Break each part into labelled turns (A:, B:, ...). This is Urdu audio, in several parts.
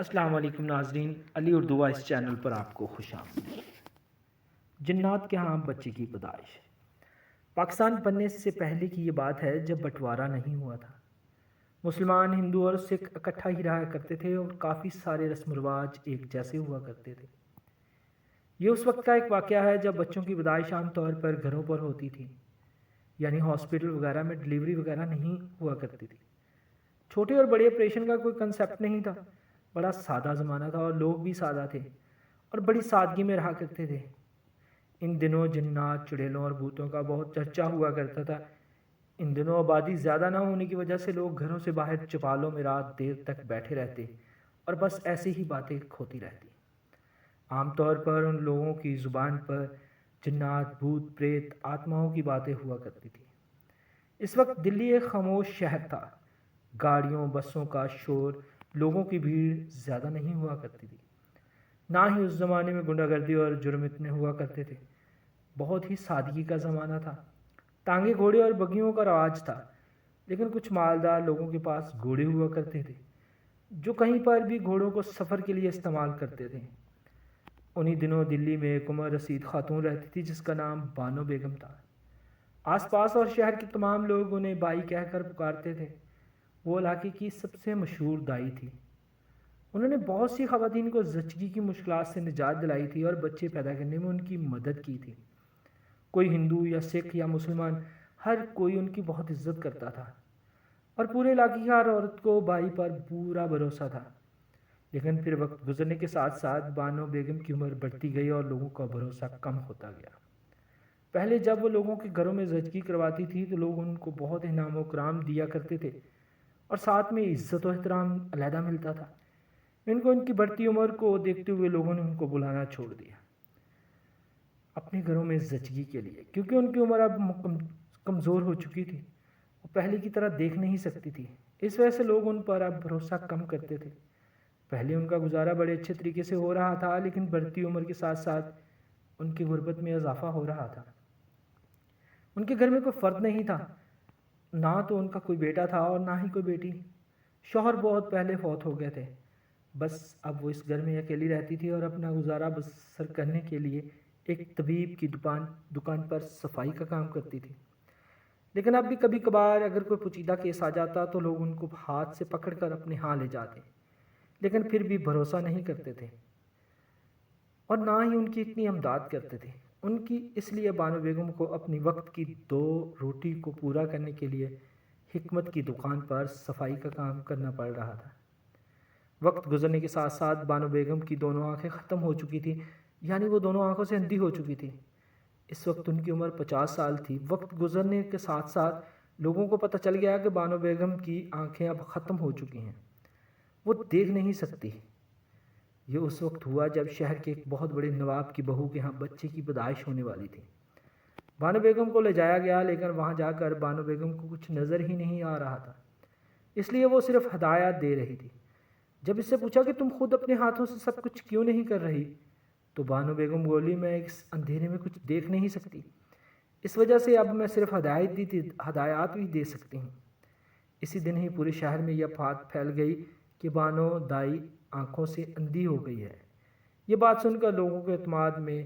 A: السلام علیکم ناظرین، علی اردو وائس چینل پر آپ کو خوش آمدید۔ جنات کے ہاں بچے کی پیدائش۔ پاکستان بننے سے پہلے کی یہ بات ہے جب بٹوارا نہیں ہوا تھا۔ مسلمان، ہندو اور سکھ اکٹھا ہی رہا کرتے تھے اور کافی سارے رسم و رواج ایک جیسے ہوا کرتے تھے۔ یہ اس وقت کا ایک واقعہ ہے جب بچوں کی پیدائش عام طور پر گھروں پر ہوتی تھی، یعنی ہاسپٹل وغیرہ میں ڈلیوری وغیرہ نہیں ہوا کرتی تھی۔ چھوٹے اور بڑے آپریشن کا کوئی کنسیپٹ نہیں تھا، بڑا سادہ زمانہ تھا اور لوگ بھی سادہ تھے اور بڑی سادگی میں رہا کرتے تھے۔ ان دنوں جنات، چڑیلوں اور بھوتوں کا بہت چرچا ہوا کرتا تھا۔ ان دنوں آبادی زیادہ نہ ہونے کی وجہ سے لوگ گھروں سے باہر چوپالوں میں رات دیر تک بیٹھے رہتے اور بس ایسے ہی باتیں کھوتی رہتی۔ عام طور پر ان لوگوں کی زبان پر جنات، بھوت، پریت، آتماؤں کی باتیں ہوا کرتی تھی۔ اس وقت دلی ایک خاموش شہر تھا۔ گاڑیوں، بسوں کا شور، لوگوں کی بھیڑ زیادہ نہیں ہوا کرتی تھی۔ نہ ہی اس زمانے میں غنڈہ گردی اور جرم اتنے ہوا کرتے تھے۔ بہت ہی سادگی کا زمانہ تھا۔ ٹانگے، گھوڑے اور بگیوں کا رواج تھا، لیکن کچھ مالدار لوگوں کے پاس گھوڑے ہوا کرتے تھے جو کہیں پر بھی گھوڑوں کو سفر کے لیے استعمال کرتے تھے۔ انہی دنوں دلی میں ایک عمر رسید خاتون رہتی تھی جس کا نام بانو بیگم تھا۔ آس پاس اور شہر کے تمام لوگ انہیں بائی کہہ کر پکارتے تھے۔ وہ علاقے کی سب سے مشہور دائی تھی۔ انہوں نے بہت سی خواتین کو زچگی کی مشکلات سے نجات دلائی تھی اور بچے پیدا کرنے میں ان کی مدد کی تھی۔ کوئی ہندو یا سکھ یا مسلمان، ہر کوئی ان کی بہت عزت کرتا تھا اور پورے علاقے کی ہر عورت کو بائی پر پورا بھروسہ تھا۔ لیکن پھر وقت گزرنے کے ساتھ ساتھ بانو بیگم کی عمر بڑھتی گئی اور لوگوں کا بھروسہ کم ہوتا گیا۔ پہلے جب وہ لوگوں کے گھروں میں زچگی کرواتی تھی تو لوگ ان کو بہت انعام و اکرام دیا کرتے تھے اور ساتھ میں عزت و احترام علیحدہ ملتا تھا۔ ان کی بڑھتی عمر کو دیکھتے ہوئے لوگوں نے ان کو بلانا چھوڑ دیا اپنے گھروں میں زچگی کے لیے، کیونکہ ان کی عمر اب کمزور ہو چکی تھی، وہ پہلے کی طرح دیکھ نہیں سکتی تھی۔ اس وجہ سے لوگ ان پر اب بھروسہ کم کرتے تھے۔ پہلے ان کا گزارا بڑے اچھے طریقے سے ہو رہا تھا، لیکن بڑھتی عمر کے ساتھ ساتھ ان کی غربت میں اضافہ ہو رہا تھا۔ ان کے گھر میں کوئی فرد نہیں تھا، نہ تو ان کا کوئی بیٹا تھا اور نہ ہی کوئی بیٹی۔ شوہر بہت پہلے فوت ہو گئے تھے۔ بس اب وہ اس گھر میں اکیلی رہتی تھی اور اپنا گزارا بسر کرنے کے لیے ایک طبیب کی دکان پر صفائی کا کام کرتی تھی۔ لیکن اب بھی کبھی کبھار اگر کوئی پیچیدہ کیس آ جاتا تو لوگ ان کو ہاتھ سے پکڑ کر اپنے ہاں لے جاتے، لیکن پھر بھی بھروسہ نہیں کرتے تھے اور نہ ہی ان کی اتنی امداد کرتے تھے۔ ان کی اس لیے بانو بیگم کو اپنی وقت کی 2 روٹی کو پورا کرنے کے لیے حکمت کی دکان پر صفائی کا کام کرنا پڑ رہا تھا۔ وقت گزرنے کے ساتھ ساتھ بانو بیگم کی دونوں آنکھیں ختم ہو چکی تھیں، یعنی وہ دونوں آنکھوں سے اندھی ہو چکی تھی۔ اس وقت ان کی عمر 50 سال تھی۔ وقت گزرنے کے ساتھ ساتھ لوگوں کو پتہ چل گیا کہ بانو بیگم کی آنکھیں اب ختم ہو چکی ہیں، وہ دیکھ نہیں سکتی۔ یہ اس وقت ہوا جب شہر کے ایک بہت بڑے نواب کی بہو کے ہاں بچے کی پیدائش ہونے والی تھی۔ بانو بیگم کو لے جایا گیا، لیکن وہاں جا کر بانو بیگم کو کچھ نظر ہی نہیں آ رہا تھا، اس لیے وہ صرف ہدایات دے رہی تھی۔ جب اس سے پوچھا کہ تم خود اپنے ہاتھوں سے سب کچھ کیوں نہیں کر رہی، تو بانو بیگم بولی، میں اس اندھیرے میں کچھ دیکھ نہیں سکتی، اس وجہ سے اب میں صرف ہدایات بھی دے سکتی ہوں۔ اسی دن ہی پورے شہر میں یہ بات پھیل گئی کہ بانو دائی آنکھوں سے اندھی ہو گئی ہے۔ یہ بات سن کر لوگوں کے اعتماد میں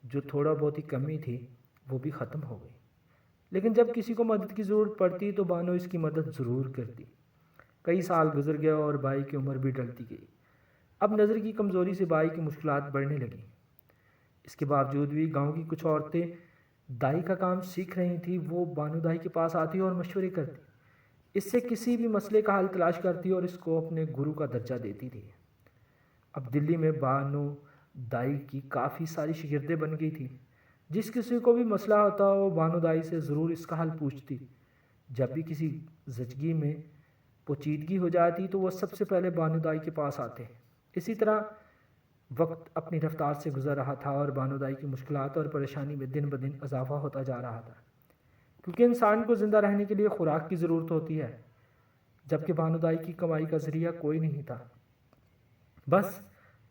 A: جو تھوڑا بہت ہی کمی تھی وہ بھی ختم ہو گئی، لیکن جب کسی کو مدد کی ضرورت پڑتی تو بانو اس کی مدد ضرور کرتی۔ کئی سال گزر گئے اور بائی کی عمر بھی ڈھلتی گئی۔ اب نظر کی کمزوری سے بائی کی مشکلات بڑھنے لگیں۔ اس کے باوجود بھی گاؤں کی کچھ عورتیں دائی کا کام سیکھ رہی تھیں۔ وہ بانو دائی کے پاس آتی اور مشورے کرتی، اس سے کسی بھی مسئلے کا حل تلاش کرتی اور اس کو اپنے گرو کا درجہ دیتی تھی۔ اب دلی میں بانو دائی کی کافی ساری شاگردیں بن گئی تھیں۔ جس کسی کو بھی مسئلہ ہوتا وہ بانو دائی سے ضرور اس کا حل پوچھتی۔ جب بھی کسی زچگی میں پوچیدگی ہو جاتی تو وہ سب سے پہلے بانو دائی کے پاس آتے۔ اسی طرح وقت اپنی رفتار سے گزر رہا تھا اور بانو دائی کی مشکلات اور پریشانی میں دن بدن اضافہ ہوتا جا رہا تھا، کیونکہ انسان کو زندہ رہنے کے لیے خوراک کی ضرورت ہوتی ہے، جبکہ بانو دائی کی کمائی کا ذریعہ کوئی نہیں تھا۔ بس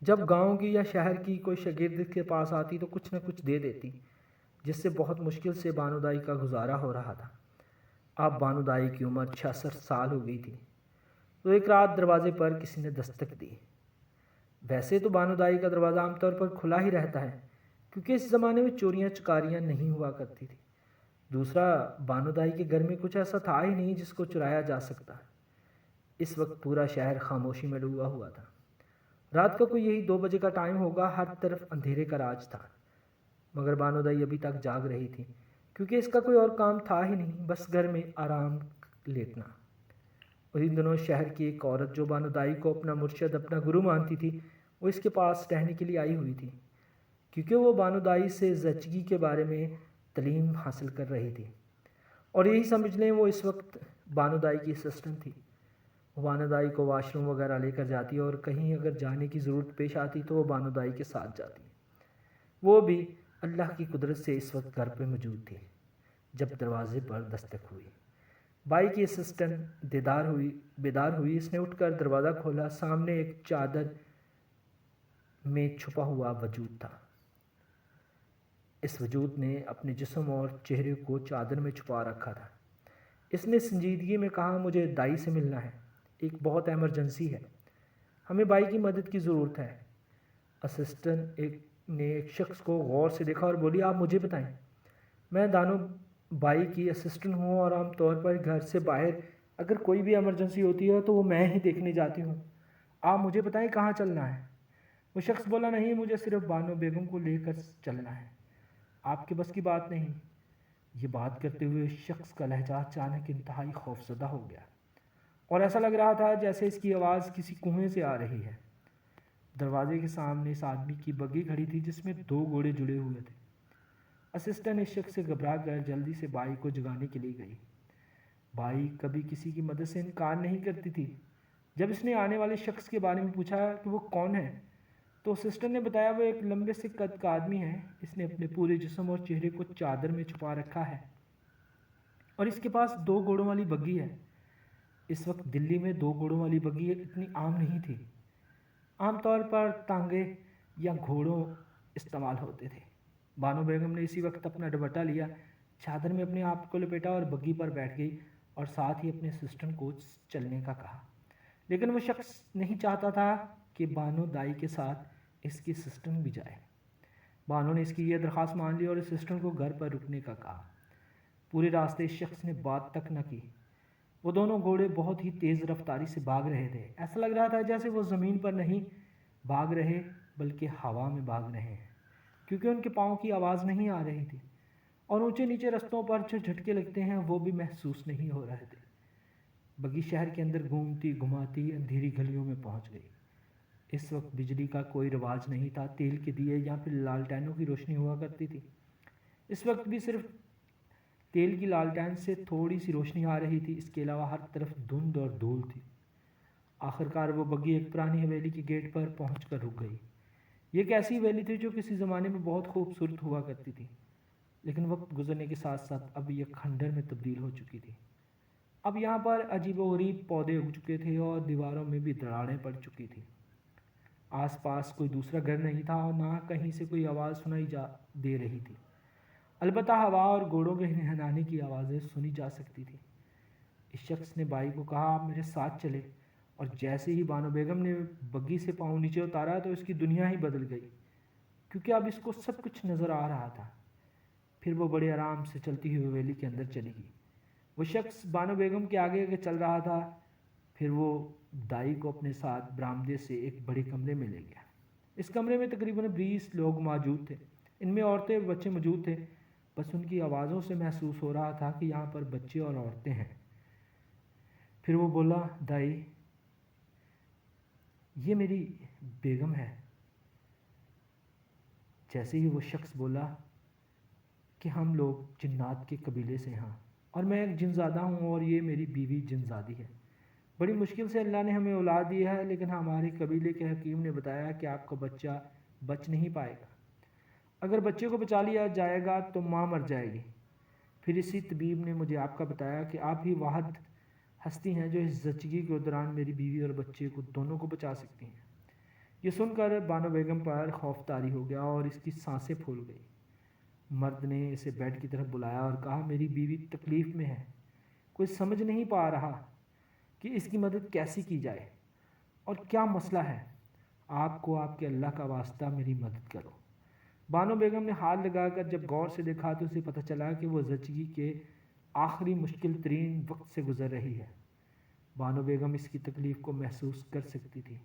A: جب گاؤں کی یا شہر کی کوئی شاگرد کے پاس آتی تو کچھ نہ کچھ دے دیتی، جس سے بہت مشکل سے بانو دائی کا گزارا ہو رہا تھا۔ اب بانو دائی کی عمر 66 سال ہو گئی تھی تو ایک رات دروازے پر کسی نے دستک دی۔ ویسے تو بانو دائی کا دروازہ عام طور پر کھلا ہی رہتا ہے کیونکہ اس زمانے میں چوریاں چکاریاں نہیں ہوا کرتی تھی۔ دوسرا، بانو دائی کے گھر میں کچھ ایسا تھا ہی نہیں جس کو چرایا جا سکتا۔ اس وقت پورا شہر خاموشی میں ڈوبا ہوا تھا۔ رات کا کوئی یہی 2 بجے کا ٹائم ہوگا، ہر طرف اندھیرے کا راج تھا، مگر بانو دائی ابھی تک جاگ رہی تھی کیونکہ اس کا کوئی اور کام تھا ہی نہیں، بس گھر میں آرام لیٹنا۔ ان دنوں شہر کی ایک عورت جو بانو دائی کو اپنا مرشد، اپنا گرو مانتی تھی، وہ اس کے پاس رہنے کے لیے آئی ہوئی تھی کیونکہ وہ بانو دائی سے زچگی کے بارے میں تعلیم حاصل کر رہی تھی، اور یہی سمجھ لیں وہ اس وقت بانو دائی کی اسسٹنٹ تھی۔ وہ بانو دائی کو واش روم وغیرہ لے کر جاتی اور کہیں اگر جانے کی ضرورت پیش آتی تو وہ بانو دائی کے ساتھ جاتی۔ وہ بھی اللہ کی قدرت سے اس وقت گھر پہ موجود تھی جب دروازے پر دستک ہوئی۔ بائی کی اسسٹنٹ بیدار ہوئی، اس نے اٹھ کر دروازہ کھولا۔ سامنے ایک چادر میں چھپا ہوا وجود تھا۔ اس وجود نے اپنے جسم اور چہرے کو چادر میں چھپا رکھا تھا۔ اس نے سنجیدگی میں کہا، مجھے دائی سے ملنا ہے، ایک بہت ایمرجنسی ہے، ہمیں بائی کی مدد کی ضرورت ہے۔ اسسٹنٹ نے ایک شخص کو غور سے دیکھا اور بولی، آپ مجھے بتائیں، میں دانو بائی کی اسسٹنٹ ہوں اور عام طور پر گھر سے باہر اگر کوئی بھی ایمرجنسی ہوتی ہے تو وہ میں ہی دیکھنے جاتی ہوں، آپ مجھے بتائیں کہاں چلنا ہے۔ وہ شخص بولا، نہیں، مجھے صرف بانو بیگم کو لے کر چلنا ہے، آپ کے بس کی بات نہیں۔ یہ بات کرتے ہوئے شخص کا لہجہ اچانک انتہائی خوفزدہ ہو گیا اور ایسا لگ رہا تھا جیسے اس کی آواز کسی کنویں سے آ رہی ہے۔ دروازے کے سامنے اس آدمی کی بگی کھڑی تھی جس میں 2 گھوڑے جڑے ہوئے تھے۔ اسسٹنٹ اس شخص سے گھبرا کر جلدی سے بائی کو جگانے کے لیے گئی۔ بائی کبھی کسی کی مدد سے انکار نہیں کرتی تھی۔ جب اس نے آنے والے شخص کے بارے میں پوچھا کہ وہ کون ہے تو اسسٹنٹ نے بتایا وہ ایک لمبے سے قد کا آدمی ہے، اس نے اپنے پورے جسم اور چہرے کو چادر میں چھپا رکھا ہے اور اس کے پاس 2 گھوڑوں والی بگی ہے۔ اس وقت دلی میں 2 گھوڑوں والی بگی اتنی عام نہیں تھی، عام طور پر ٹانگے یا گھوڑوں استعمال ہوتے تھے۔ بانو بیگم نے اسی وقت اپنا دوپٹہ لیا، چادر میں اپنے آپ کو لپیٹا اور بگی پر بیٹھ گئی اور ساتھ ہی اپنے اسسٹنٹ کو چلنے کا کہا، لیکن وہ شخص نہیں چاہتا تھا کہ بانو دائی کے ساتھ اس کی اسسٹنٹ بھی جائے۔ بانو نے اس کی یہ درخواست مان لی اور اسسٹنٹ کو گھر پر رکنے کا کہا۔ پورے راستے اس شخص نے بات تک نہ کی۔ وہ دونوں گھوڑے بہت ہی تیز رفتاری سے بھاگ رہے تھے، ایسا لگ رہا تھا جیسے وہ زمین پر نہیں بھاگ رہے بلکہ ہوا میں بھاگ رہے ہیں، کیونکہ ان کے پاؤں کی آواز نہیں آ رہی تھی اور اونچے نیچے رستوں پر جو جھٹکے لگتے ہیں وہ بھی محسوس نہیں ہو رہے تھے۔ بگی شہر کے اندر گھومتی گھماتی اندھیری گلیوں میں پہنچ گئی۔ اس وقت بجلی کا کوئی رواج نہیں تھا، تیل کے دیے یا پھر لالٹینوں کی روشنی ہوا کرتی تھی۔ اس وقت بھی صرف تیل کی لالٹین سے تھوڑی سی روشنی آ رہی تھی، اس کے علاوہ ہر طرف دھند اور دھول تھی۔ آخرکار وہ بگی ایک پرانی حویلی کے گیٹ پر پہنچ کر رک گئی۔ یہ ایک ایسی حویلی تھی جو کسی زمانے میں بہت خوبصورت ہوا کرتی تھی، لیکن وقت گزرنے کے ساتھ ساتھ اب یہ کھنڈر میں تبدیل ہو چکی تھی۔ اب یہاں پر عجیب و غریب پودے اگ چکے تھے اور دیواروں میں بھی دراڑیں پڑ چکی تھی۔ آس پاس کوئی دوسرا گھر نہیں تھا اور نہ کہیں سے کوئی آواز سنائی دے رہی تھی، البتہ ہوا اور گھوڑوں کے ہنہنانے کی آوازیں سنی جا سکتی تھی۔ اس شخص نے بائی کو کہا، آپ میرے ساتھ چلے، اور جیسے ہی بانو بیگم نے بگی سے پاؤں نیچے اتارا تو اس کی دنیا ہی بدل گئی، کیونکہ اب اس کو سب کچھ نظر آ رہا تھا۔ پھر وہ بڑے آرام سے چلتی ہوئی حویلی کے اندر چلی گئی۔ وہ شخص بانو بیگم کے آگے آگے چل رہا تھا، پھر وہ دائی کو اپنے ساتھ برآمدے سے ایک بڑے کمرے میں لے گیا۔ اس کمرے میں تقریباً 20 لوگ موجود تھے، ان میں عورتیں و بچے موجود تھے، بس ان کی آوازوں سے محسوس ہو رہا تھا کہ یہاں پر بچے اور عورتیں ہیں۔ پھر وہ بولا، دائی، یہ میری بیگم ہے۔ جیسے ہی وہ شخص بولا کہ ہم لوگ جنات کے قبیلے سے ہیں اور میں ایک جن زادہ ہوں اور یہ میری بیوی جن زادی ہے، بڑی مشکل سے اللہ نے ہمیں اولاد دی ہے، لیکن ہمارے قبیلے کے حکیم نے بتایا کہ آپ کا بچہ بچ نہیں پائے گا، اگر بچے کو بچا لیا جائے گا تو ماں مر جائے گی۔ پھر اسی طبیب نے مجھے آپ کا بتایا کہ آپ ہی واحد ہستی ہیں جو اس زچگی کے دوران میری بیوی اور بچے کو دونوں کو بچا سکتی ہیں۔ یہ سن کر بانو بیگم پر خوف طاری ہو گیا اور اس کی سانسیں پھول گئی۔ مرد نے اسے بیڈ کی طرف بلایا اور کہا، میری بیوی تکلیف میں ہے، کوئی سمجھ نہیں پا رہا کہ اس کی مدد کیسی کی جائے اور کیا مسئلہ ہے، آپ کو آپ کے اللہ کا واسطہ میری مدد کرو۔ بانو بیگم نے ہاتھ لگا کر جب غور سے دیکھا تو اسے پتہ چلا کہ وہ زچگی کے آخری مشکل ترین وقت سے گزر رہی ہے۔ بانو بیگم اس کی تکلیف کو محسوس کر سکتی تھی۔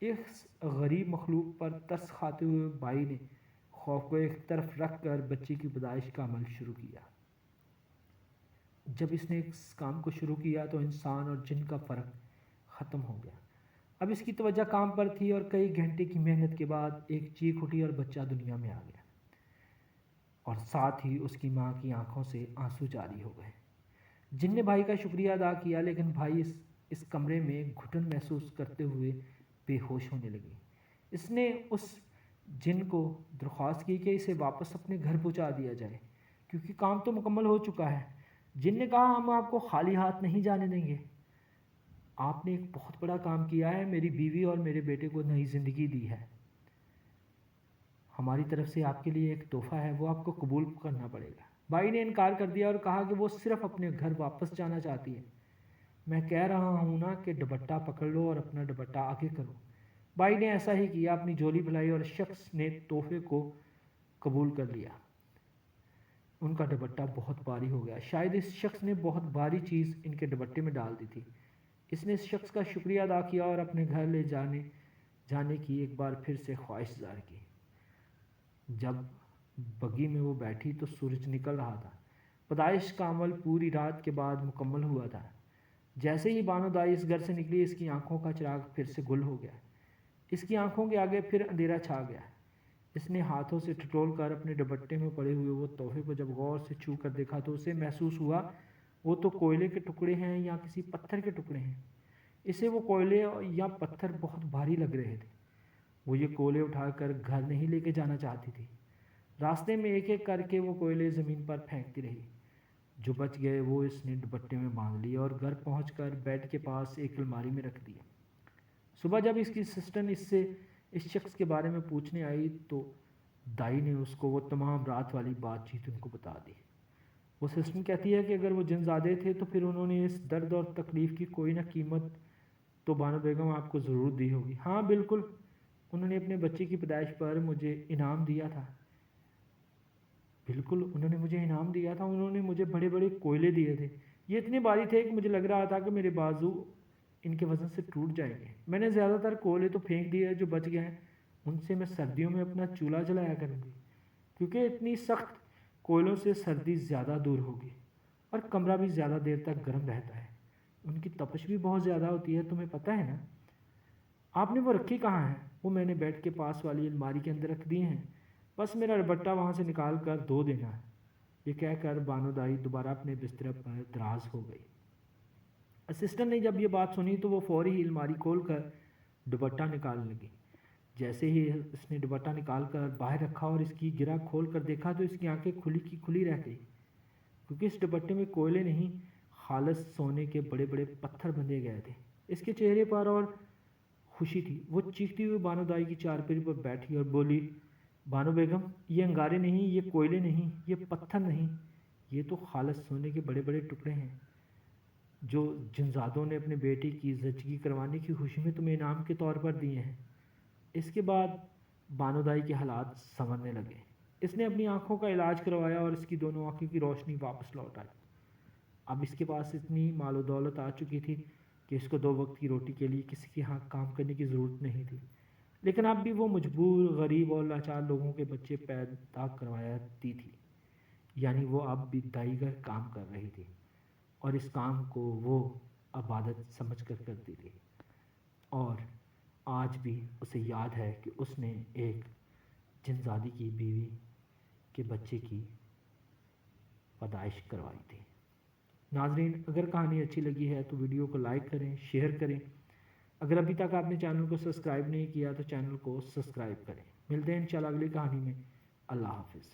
A: اس غریب مخلوق پر ترس کھاتے ہوئے بائی نے خوف کو ایک طرف رکھ کر بچے کی پیدائش کا عمل شروع کیا۔ جب اس نے اس کام کو شروع کیا تو انسان اور جن کا فرق ختم ہو گیا۔ اب اس کی توجہ کام پر تھی اور کئی گھنٹے کی محنت کے بعد ایک چیخ اٹھی اور بچہ دنیا میں آ گیا، اور ساتھ ہی اس کی ماں کی آنکھوں سے آنسو جاری ہو گئے۔ جن نے بھائی کا شکریہ ادا کیا، لیکن بھائی اس کمرے میں گھٹن محسوس کرتے ہوئے بے ہوش ہونے لگی۔ اس نے اس جن کو درخواست کی کہ اسے واپس اپنے گھر پہنچا دیا جائے، کیونکہ کام تو مکمل ہو چکا ہے۔ جن نے کہا ہم آپ کو خالی ہاتھ نہیں جانے دیں گے، آپ نے ایک بہت بڑا کام کیا ہے، میری بیوی اور میرے بیٹے کو نئی زندگی دی ہے۔ ہماری طرف سے آپ کے لیے ایک تحفہ ہے، وہ آپ کو قبول کرنا پڑے گا۔ بھائی نے انکار کر دیا اور کہا کہ وہ صرف اپنے گھر واپس جانا چاہتی ہے۔ میں کہہ رہا ہوں نا کہ دوپٹہ پکڑ لو اور اپنا دوپٹہ آگے کرو۔ بھائی نے ایسا ہی کیا، اپنی جھولی پھیلائی اور شخص نے تحفے کو قبول کر لیا۔ ان کا دوپٹہ بہت بھاری ہو گیا، شاید اس شخص نے بہت بھاری چیز ان کے دوپٹے میں ڈال دی تھی۔ اس نے اس شخص کا شکریہ ادا کیا اور اپنے گھر لے جانے کی ایک بار پھر سے خواہش ظاہر کی۔ جب بگی میں وہ بیٹھی تو سورج نکل رہا تھا۔ پیدائش کا عمل پوری رات کے بعد مکمل ہوا تھا۔ جیسے ہی بانو دائی اس گھر سے نکلی، اس کی آنکھوں کا چراغ پھر سے گل ہو گیا۔ اس کی آنکھوں کے آگے پھر اندھیرا چھا گیا۔ اس نے ہاتھوں سے ٹٹول کر اپنے دوپٹے میں پڑے ہوئے وہ تحفے کو جب غور سے چھو کر دیکھا تو اسے محسوس ہوا وہ تو کوئلے کے ٹکڑے ہیں یا کسی پتھر کے ٹکڑے ہیں۔ اسے وہ کوئلے یا پتھر بہت بھاری لگ رہے تھے۔ وہ یہ کوئلے اٹھا کر گھر نہیں لے کے جانا چاہتی تھی۔ راستے میں ایک ایک کر کے وہ کوئلے زمین پر پھینکتی رہی۔ جو بچ گئے وہ اس نے دوپٹے میں باندھ لیے اور گھر پہنچ کر بیڈ کے پاس ایک الماری میں رکھ دیے۔ صبح جب اس کی سسٹر اس سے اس شخص کے بارے میں پوچھنے آئی تو دائی نے اس کو وہ تمام رات والی بات چیت ان کو بتا دی۔ وہ سسٹر کہتی ہے کہ اگر وہ جن زادے تھے تو پھر انہوں نے اس درد اور تکلیف کی کوئی نہ قیمت تو بانو بیگم آپ کو ضرور دی ہوگی۔ ہاں بالکل، انہوں نے اپنے بچے کی پیدائش پر مجھے انعام دیا تھا۔ بالکل انہوں نے مجھے انعام دیا تھا، انہوں نے مجھے بڑے بڑے کوئلے دیے تھے۔ یہ اتنے بھاری تھے کہ مجھے لگ رہا تھا کہ میرے بازو ان کے وزن سے ٹوٹ جائیں گے۔ میں نے زیادہ تر کوئلے تو پھینک دیے، جو بچ گئے ہیں ان سے میں سردیوں میں اپنا چولہا جلایا کروں گی، کیونکہ اتنی سخت کوئلوں سے سردی زیادہ دور ہوگی اور کمرہ بھی زیادہ دیر تک گرم رہتا ہے۔ ان کی تپش بھی بہت زیادہ ہوتی ہے، تمہیں پتہ ہے نا؟ آپ نے وہ رکھی کہاں ہے؟ وہ میں نے بیڈ کے پاس والی الماری کے اندر رکھ دی ہیں، بس میرا دوپٹہ وہاں سے نکال کر دھو دینا ہے۔ یہ کہہ کر بانو دائی دوبارہ اپنے بستر پر دراز ہو گئی۔ اسسٹنٹ نے جب یہ بات سنی تو وہ فوری ہی الماری کھول کر دوپٹہ نکالنے لگی۔ جیسے ہی اس نے دوپٹہ نکال کر باہر رکھا اور اس کی گرہ کھول کر دیکھا تو اس کی آنکھیں کھلی کی کھلی رہ گئی، کیونکہ اس دوپٹے میں کوئلے نہیں، خالص سونے کے بڑے بڑے پتھر بندھے گئے تھے۔ اس کے چہرے پر اور خوشی تھی۔ وہ چیختی ہوئی بانو دائی کی چارپائی پر بیٹھی اور بولی، بانو بیگم، یہ انگارے نہیں، یہ کوئلے نہیں، یہ پتھر نہیں، یہ تو خالص سونے کے بڑے بڑے ٹکڑے ہیں جو جنزادوں نے اپنے بیٹے کی زچگی کروانے کی خوشی میں تمہیں انعام کے طور پر دیے ہیں۔ اس کے بعد بانو دائی کے حالات سنورنے لگے۔ اس نے اپنی آنکھوں کا علاج کروایا اور اس کی دونوں آنکھوں کی روشنی واپس لوٹ آئی۔ اب اس کے پاس اتنی مال و دولت آ چکی تھی کہ اس کو 2 وقت کی روٹی کے لیے کسی کے ہاں کام کرنے کی ضرورت نہیں تھی، لیکن اب بھی وہ مجبور، غریب اور لاچار لوگوں کے بچے پیدا کرواتی تھی۔ یعنی وہ اب بھی دائی گھر کام کر رہی تھی اور اس کام کو وہ عبادت سمجھ کر کرتی تھی، اور آج بھی اسے یاد ہے کہ اس نے ایک جنزادی کی بیوی کے بچے کی پیدائش کروائی تھی۔ ناظرین، اگر کہانی اچھی لگی ہے تو ویڈیو کو لائک کریں، شیئر کریں۔ اگر ابھی تک آپ نے چینل کو سبسکرائب نہیں کیا تو چینل کو سبسکرائب کریں۔ ملتے ہیں انشاءاللہ اگلی کہانی میں۔ اللہ حافظ۔